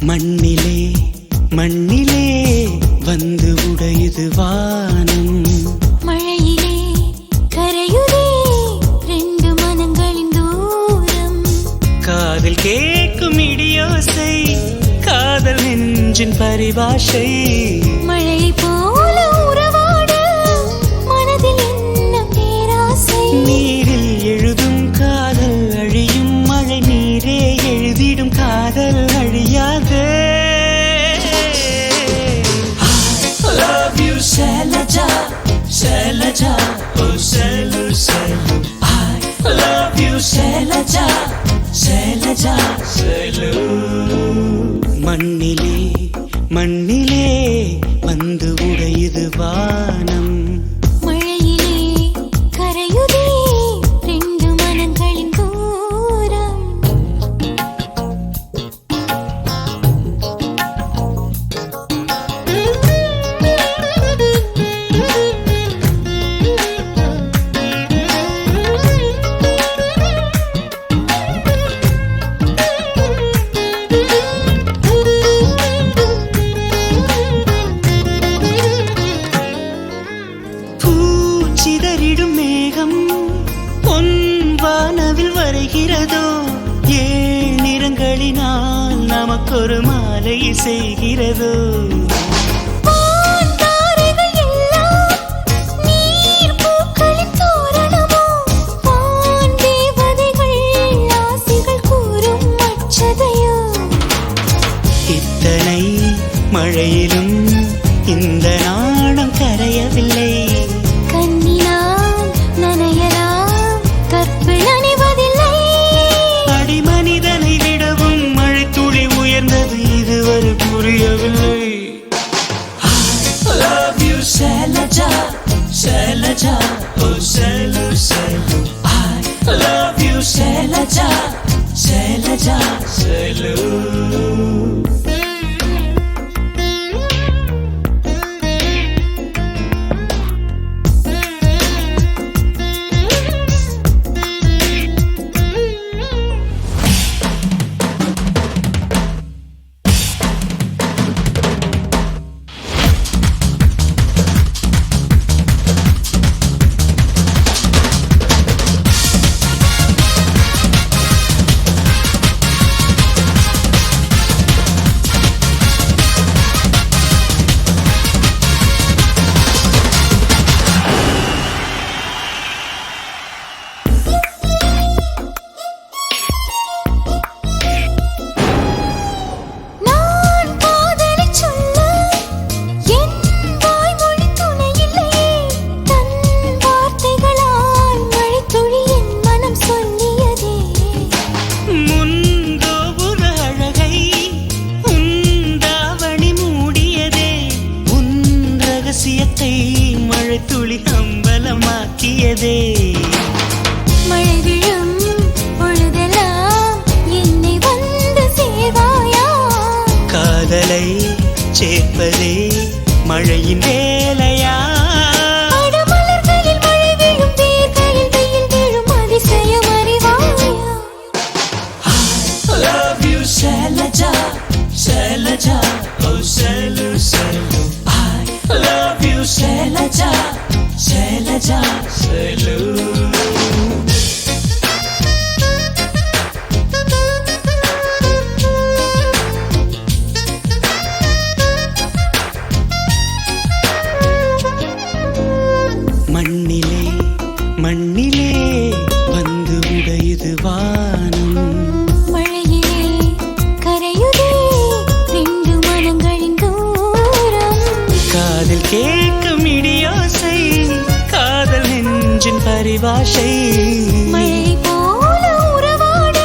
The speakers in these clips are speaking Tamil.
மண்ணிலே மண்ணிலே வந்து உடையுது வானம். மழையிலே கரையுதே ரெண்டு மனங்களின் தூரம். காதில் கேட்கும் இடியோசை காதல் நெஞ்சின் பரிபாஷை. மழை போல உறவாட மனதில் என்ன பேராசை. நீரில் எழுதும் காதல் அழியும், மழை நீரே எழுதிடும் காதல் அழியாது. Shailaja, Shailaja, oh Shailu, Shailu. I love you, Shailaja, Shailaja, Shailu. மண்ணிலே மண்ணிலே வந்து உடையுது வானம். மழையிலே கரையுதே ரெண்டு மனங்களின் தூரம். சிதறிடும் மேகம் பொன் வானவில் வருகிறதோ, ஏழு நிறங்களினால் நமக்கொரு மாலை செய்கிறதோ. இத்தனை மழையிலும் இந்த நாணம் கரையவில்லை. அடிமனிதனை விடவும் மழை துளி உயர்ந்தது இதுவரை புரியவில்லை. I love you, Shailaja, Shailaja, oh Shailu, Shailu. I love you, Shailaja, Shailaja, Shailu. மழை துளி அம்பலமாக்கியதே. மழை விழும் பொழுதெல்லாம் என்னை வந்து சேவாயா. காதலை சேர்ப்பதே மழையின் வேலையா. மலர்களில் மழை விழும், வேர்களில் வெயில் விழும், அதிசயம் அறிவாயா. I love you, Shailaja, Shailaja, oh Shailu, Shailu. I love you, Shailaja, Shailaja, Shailu. மண்ணிலே மண்ணிலே வந்து உடையுது வானம். மழையிலே கரையுதே ரெண்டு மனங்களின் தூரம். காதில் கேட்கும் இடியோசை காதல் நெஞ்சின் பரிபாஷை. மழை போல உறவாட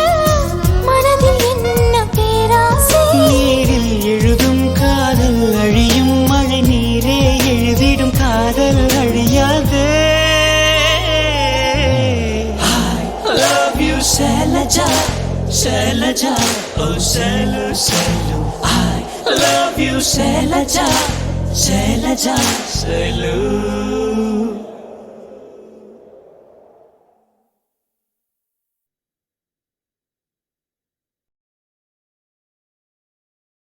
மனதில் என்ன பேராசை. நீரில் எழுதும் காதல் அழியும், மழை நீரே எழுதிடும் காதல் அழியாது. I love you, Shailaja, Shailaja, oh Shailu, Shailu. I love you, Shailaja, Shailaja, Shailu.